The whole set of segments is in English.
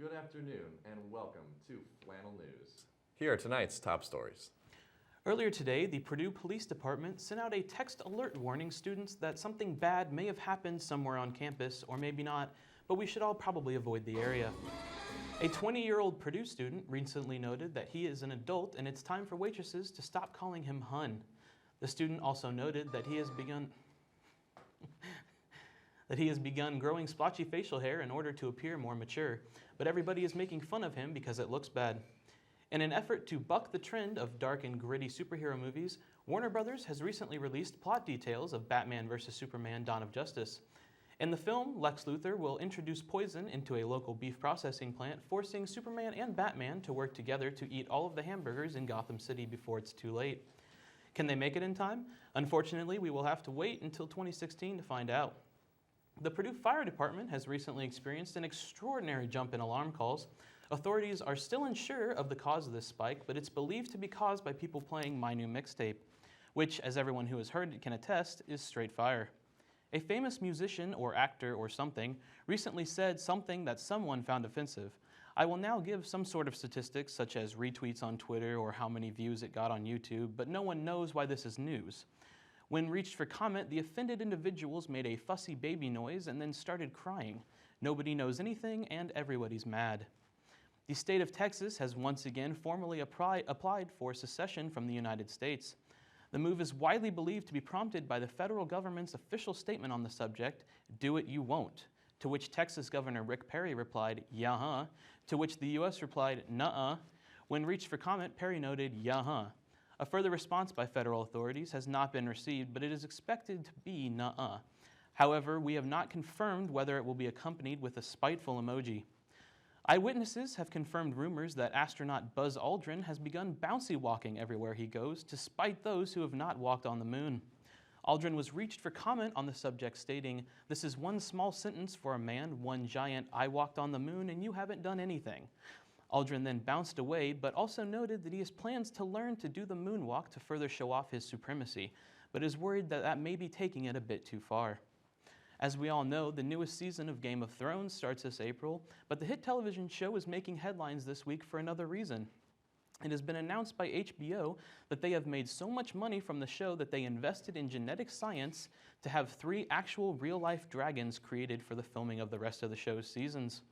Good afternoon and welcome to Flannel News. Here are tonight's top stories. Earlier today, the Purdue Police Department sent out a text alert warning students that something bad may have happened somewhere on campus, or maybe not, but we should all probably avoid the area. A 20-year-old Purdue student recently noted that he is an adult and it's time for waitresses to stop calling him hun. The student also noted that he has begun growing splotchy facial hair in order to appear more mature, but everybody is making fun of him because it looks bad. In an effort to buck the trend of dark and gritty superhero movies, Warner Brothers has recently released plot details of Batman vs. Superman: Dawn of Justice. In the film, Lex Luthor will introduce poison into a local beef processing plant, forcing Superman and Batman to work together to eat all of the hamburgers in Gotham City before it's too late. Can they make it in time? Unfortunately, we will have to wait until 2016 to find out. The Purdue Fire Department has recently experienced an extraordinary jump in alarm calls. Authorities are still unsure of the cause of this spike, but it's believed to be caused by people playing My New Mixtape, which, as everyone who has heard it can attest, is straight fire. A famous musician or actor or something recently said something that someone found offensive. I will now give some sort of statistics such as retweets on Twitter or how many views it got on YouTube, but no one knows why this is news. When reached for comment, the offended individuals made a fussy baby noise and then started crying. Nobody knows anything and everybody's mad. The state of Texas has once again formally applied for secession from the United States. The move is widely believed to be prompted by the federal government's official statement on the subject, "Do it, you won't," to which Texas Governor Rick Perry replied, "Yeah-huh," to which the U.S. replied, "Nuh-uh." When reached for comment, Perry noted, "Yeah-huh." A further response by federal authorities has not been received, but it is expected to be nuh-uh. However, we have not confirmed whether it will be accompanied with a spiteful emoji. Eyewitnesses have confirmed rumors that astronaut Buzz Aldrin has begun bouncy walking everywhere he goes to spite those who have not walked on the moon. Aldrin was reached for comment on the subject, stating, "This is one small sentence for a man, one giant, I walked on the moon and you haven't done anything." Aldrin then bounced away, but also noted that he has plans to learn to do the moonwalk to further show off his supremacy, but is worried that that may be taking it a bit too far. As we all know, the newest season of Game of Thrones starts this April, but the hit television show is making headlines this week for another reason. It has been announced by HBO that they have made so much money from the show that they invested in genetic science to have 3 actual real-life dragons created for the filming of the rest of the show's seasons.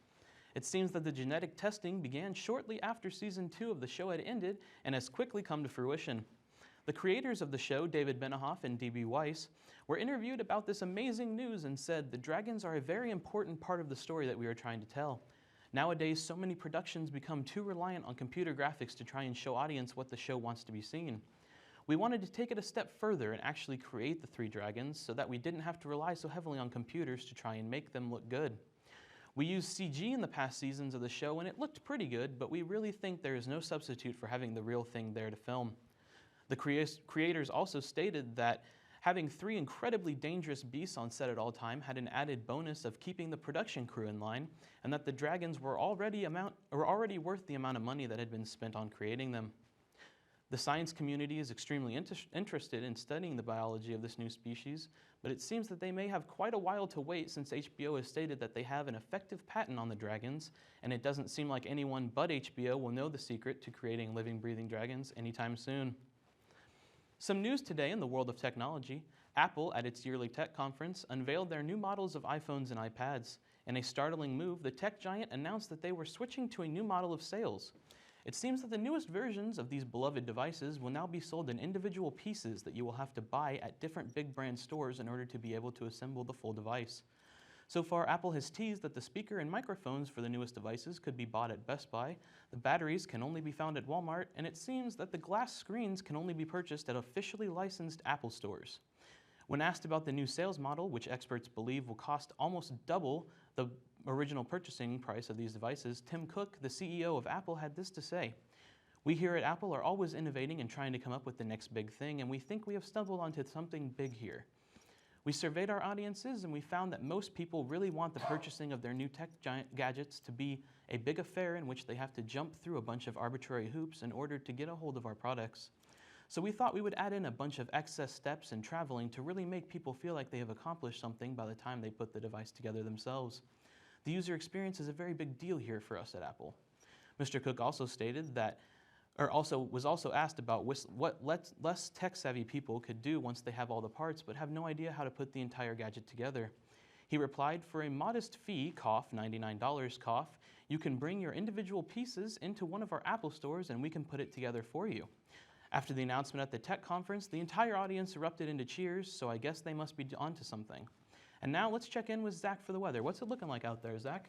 It seems that the genetic testing began shortly after Season 2 of the show had ended and has quickly come to fruition. The creators of the show, David Benioff and D.B. Weiss, were interviewed about this amazing news and said, "The dragons are a very important part of the story that we are trying to tell. Nowadays, so many productions become too reliant on computer graphics to try and show audience what the show wants to be seen. We wanted to take it a step further and actually create the 3 dragons so that we didn't have to rely so heavily on computers to try and make them look good. We used CG in the past seasons of the show and it looked pretty good, but we really think there is no substitute for having the real thing there to film." The creators also stated that having 3 incredibly dangerous beasts on set at all time had an added bonus of keeping the production crew in line, and that the dragons were already worth the amount of money that had been spent on creating them. The science community is extremely interested in studying the biology of this new species, but it seems that they may have quite a while to wait since HBO has stated that they have an effective patent on the dragons, and it doesn't seem like anyone but HBO will know the secret to creating living, breathing dragons anytime soon. Some news today in the world of technology. Apple, at its yearly tech conference, unveiled their new models of iPhones and iPads. In a startling move, the tech giant announced that they were switching to a new model of sales. It seems that the newest versions of these beloved devices will now be sold in individual pieces that you will have to buy at different big brand stores in order to be able to assemble the full device. So far, Apple has teased that the speaker and microphones for the newest devices could be bought at Best Buy, the batteries can only be found at Walmart, and it seems that the glass screens can only be purchased at officially licensed Apple stores. When asked about the new sales model, which experts believe will cost almost double the original purchasing price of these devices, Tim Cook, the CEO of Apple, had this to say: "We here at Apple are always innovating and trying to come up with the next big thing, and we think we have stumbled onto something big here. We surveyed our audiences and we found that most people really want the purchasing of their new tech gadgets to be a big affair in which they have to jump through a bunch of arbitrary hoops in order to get a hold of our products. So we thought we would add in a bunch of excess steps and traveling to really make people feel like they have accomplished something by the time they put the device together themselves. The user experience is a very big deal here for us at Apple. Mr. Cook also stated that, was also asked about what less tech-savvy people could do once they have all the parts but have no idea how to put the entire gadget together. He replied, "For a modest fee, cough, $99, cough, you can bring your individual pieces into one of our Apple stores and we can put it together for you." After the announcement at the tech conference, the entire audience erupted into cheers, so I guess they must be onto something. And now let's check in with Zach for the weather. What's it looking like out there, Zach?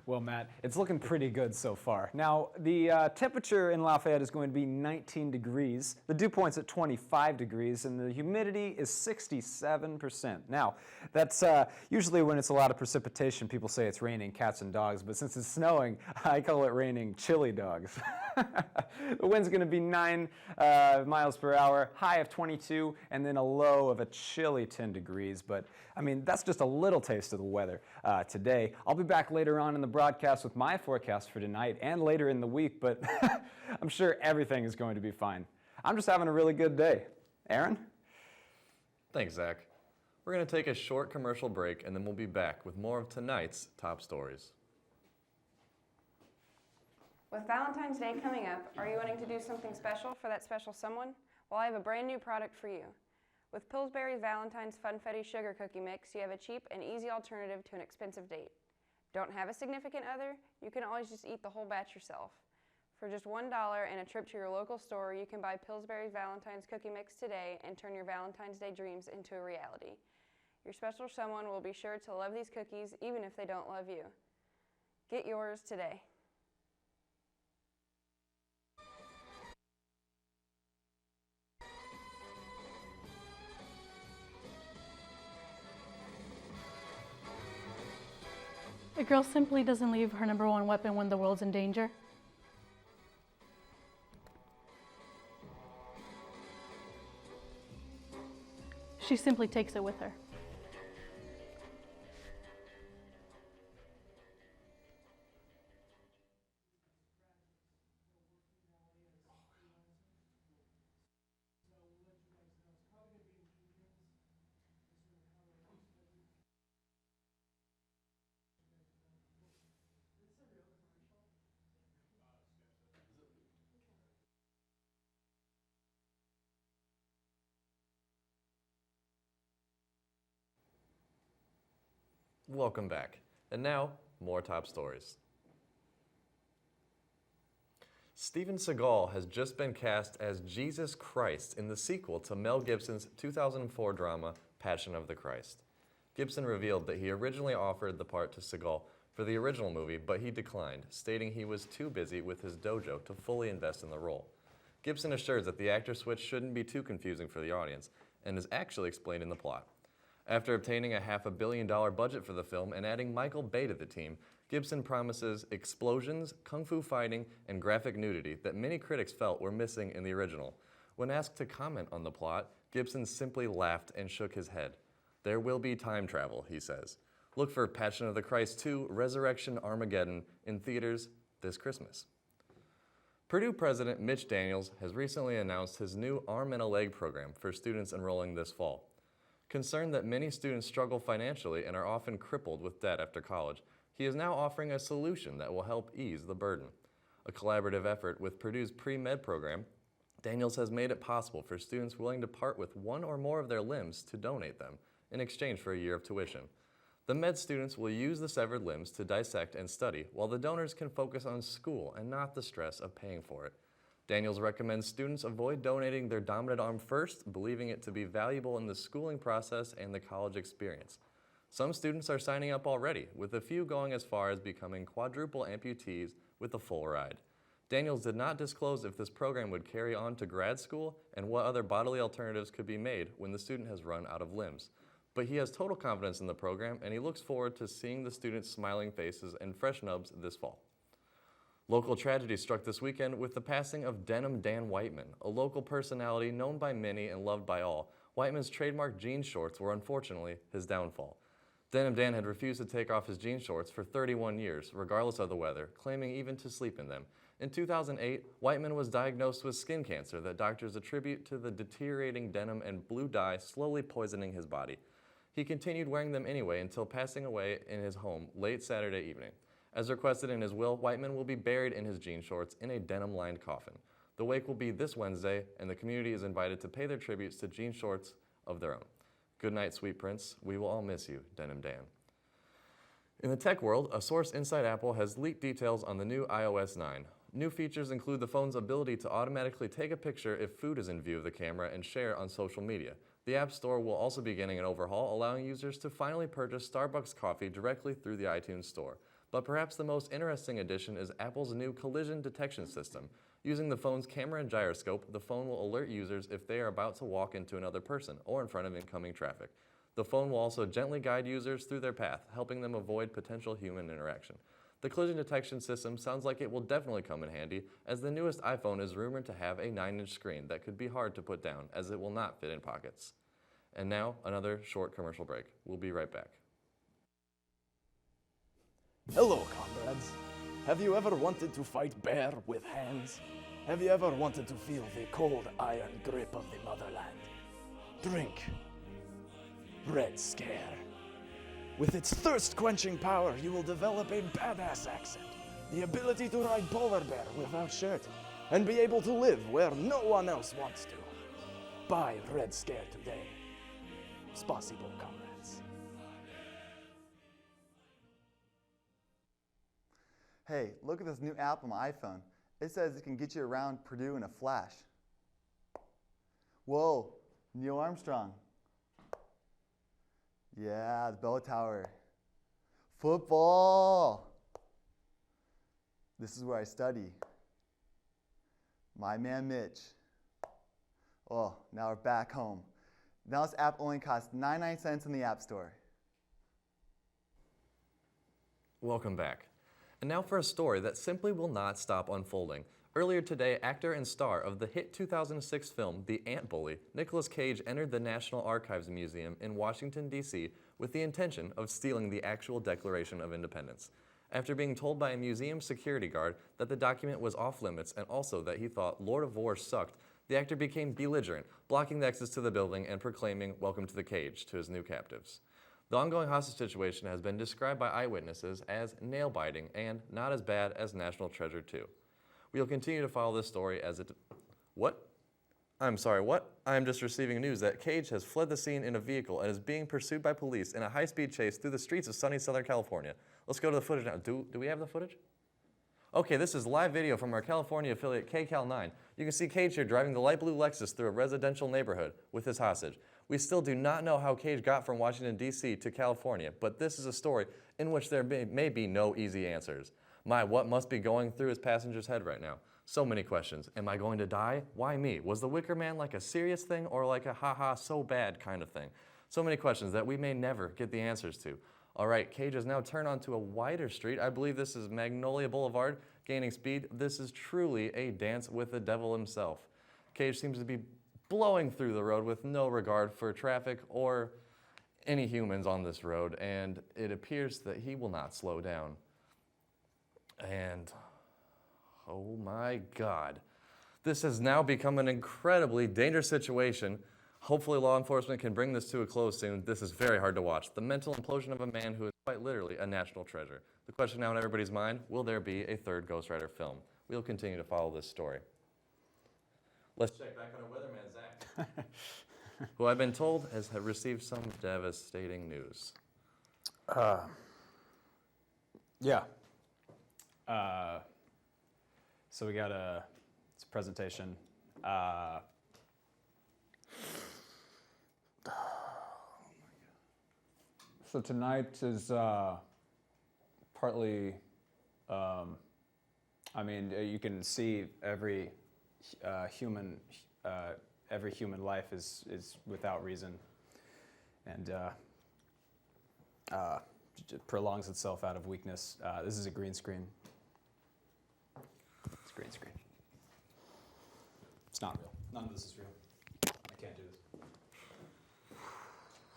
Well, Matt, it's looking pretty good so far. Now, the temperature in Lafayette is going to be 19 degrees. The dew point's at 25 degrees, and the humidity is 67%. Now, that's usually when it's a lot of precipitation, people say it's raining cats and dogs, but since it's snowing, I call it raining chili dogs. The wind's going to be 9 miles per hour, high of 22, and then a low of a chilly 10 degrees. But, I mean, that's just a little taste of the weather today. I'll be back later on in the broadcast with my forecast for tonight and later in the week, but I'm sure everything is going to be fine. I'm just having a really good day. Aaron? Thanks, Zach. We're going to take a short commercial break, and then we'll be back with more of tonight's top stories. With Valentine's Day coming up, are you wanting to do something special for that special someone? Well, I have a brand new product for you. With Pillsbury's Valentine's Funfetti Sugar Cookie Mix, you have a cheap and easy alternative to an expensive date. Don't have a significant other? You can always just eat the whole batch yourself. For just $1 and a trip to your local store, you can buy Pillsbury's Valentine's Cookie Mix today and turn your Valentine's Day dreams into a reality. Your special someone will be sure to love these cookies even if they don't love you. Get yours today. A girl simply doesn't leave her number one weapon when the world's in danger. She simply takes it with her. Welcome back. And now, more top stories. Steven Seagal has just been cast as Jesus Christ in the sequel to Mel Gibson's 2004 drama, Passion of the Christ. Gibson revealed that he originally offered the part to Seagal for the original movie, but he declined, stating he was too busy with his dojo to fully invest in the role. Gibson assures that the actor switch shouldn't be too confusing for the audience, and is actually explained in the plot. After obtaining a $500 million budget for the film and adding Michael Bay to the team, Gibson promises explosions, kung fu fighting, and graphic nudity that many critics felt were missing in the original. When asked to comment on the plot, Gibson simply laughed and shook his head. "There will be time travel," he says. Look for Passion of the Christ 2: Resurrection Armageddon in theaters this Christmas. Purdue President Mitch Daniels has recently announced his new arm and a leg program for students enrolling this fall. Concerned that many students struggle financially and are often crippled with debt after college, he is now offering a solution that will help ease the burden. A collaborative effort with Purdue's pre-med program, Daniels has made it possible for students willing to part with one or more of their limbs to donate them in exchange for a year of tuition. The med students will use the severed limbs to dissect and study, while the donors can focus on school and not the stress of paying for it. Daniels recommends students avoid donating their dominant arm first, believing it to be valuable in the schooling process and the college experience. Some students are signing up already, with a few going as far as becoming quadruple amputees with a full ride. Daniels did not disclose if this program would carry on to grad school and what other bodily alternatives could be made when the student has run out of limbs. But he has total confidence in the program, and he looks forward to seeing the students' smiling faces and fresh nubs this fall. Local tragedy struck this weekend with the passing of Denim Dan Whiteman, a local personality known by many and loved by all. Whiteman's trademark jean shorts were unfortunately his downfall. Denim Dan had refused to take off his jean shorts for 31 years, regardless of the weather, claiming even to sleep in them. In 2008, Whiteman was diagnosed with skin cancer that doctors attribute to the deteriorating denim and blue dye slowly poisoning his body. He continued wearing them anyway until passing away in his home late Saturday evening. As requested in his will, Whiteman will be buried in his jean shorts in a denim-lined coffin. The wake will be this Wednesday, and the community is invited to pay their tributes to jean shorts of their own. Good night, sweet prince. We will all miss you, Denim Dan. In the tech world, a source inside Apple has leaked details on the new iOS 9. New features include the phone's ability to automatically take a picture if food is in view of the camera and share on social media. The App Store will also be getting an overhaul, allowing users to finally purchase Starbucks coffee directly through the iTunes Store. But perhaps the most interesting addition is Apple's new collision detection system. Using the phone's camera and gyroscope, the phone will alert users if they are about to walk into another person or in front of incoming traffic. The phone will also gently guide users through their path, helping them avoid potential human interaction. The collision detection system sounds like it will definitely come in handy, as the newest iPhone is rumored to have a 9-inch screen that could be hard to put down, as it will not fit in pockets. And now, another short commercial break. We'll be right back. Hello, comrades. Have you ever wanted to fight bear with hands? Have you ever wanted to feel the cold iron grip of the motherland? Drink Red Scare. With its thirst-quenching power, you will develop a badass accent, the ability to ride polar bear without shirt, and be able to live where no one else wants to. Buy Red Scare today. Spasibo, comrades. Hey, look at this new app on my iPhone. It says it can get you around Purdue in a flash. Whoa, Neil Armstrong. Yeah, the bell tower. Football. This is where I study. My man Mitch. Oh, now we're back home. Now this app only costs 99 cents in the App Store. Welcome back. And now for a story that simply will not stop unfolding. Earlier today, actor and star of the hit 2006 film The Ant Bully, Nicolas Cage entered the National Archives Museum in Washington, D.C. with the intention of stealing the actual Declaration of Independence. After being told by a museum security guard that the document was off limits and also that he thought Lord of War sucked, the actor became belligerent, blocking the access to the building and proclaiming "Welcome to the cage" to his new captives. The ongoing hostage situation has been described by eyewitnesses as nail-biting and not as bad as National Treasure 2. We will continue to follow this story as it... What? I'm sorry, what? I am just receiving news that Cage has fled the scene in a vehicle and is being pursued by police in a high-speed chase through the streets of sunny Southern California. Let's go to the footage now. Do we have the footage? Okay, this is live video from our California affiliate KCAL9. You can see Cage here driving the light blue Lexus through a residential neighborhood with his hostage. We still do not know how Cage got from Washington, D.C. to California, but this is a story in which there may be no easy answers. My, what must be going through his passenger's head right now? So many questions. Am I going to die? Why me? Was the Wicker Man like a serious thing or like a haha so bad kind of thing? So many questions that we may never get the answers to. All right, Cage has now turned onto a wider street. I believe this is Magnolia Boulevard, gaining speed. This is truly a dance with the devil himself. Cage seems to be blowing through the road with no regard for traffic or any humans on this road, and it appears that he will not slow down. And oh my God, this has now become an incredibly dangerous situation. Hopefully law enforcement can bring this to a close soon. This is very hard to watch. The mental implosion of a man who is quite literally a national treasure. The question now in everybody's mind, will there be a third Ghost Rider film? We'll continue to follow this story. Let's check back on our weatherman, Zach, who I've been told has received some devastating news. Yeah. So we got it's a presentation. So tonight is partly, you can see every human life is without reason, and it prolongs itself out of weakness. This is a green screen. It's a green screen. It's not real. None of this is real. I can't do this.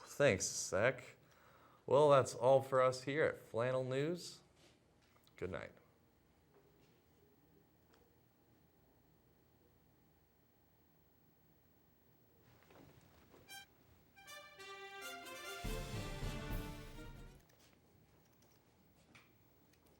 Thanks, Zach. Well, that's all for us here at Flannel News. Good night.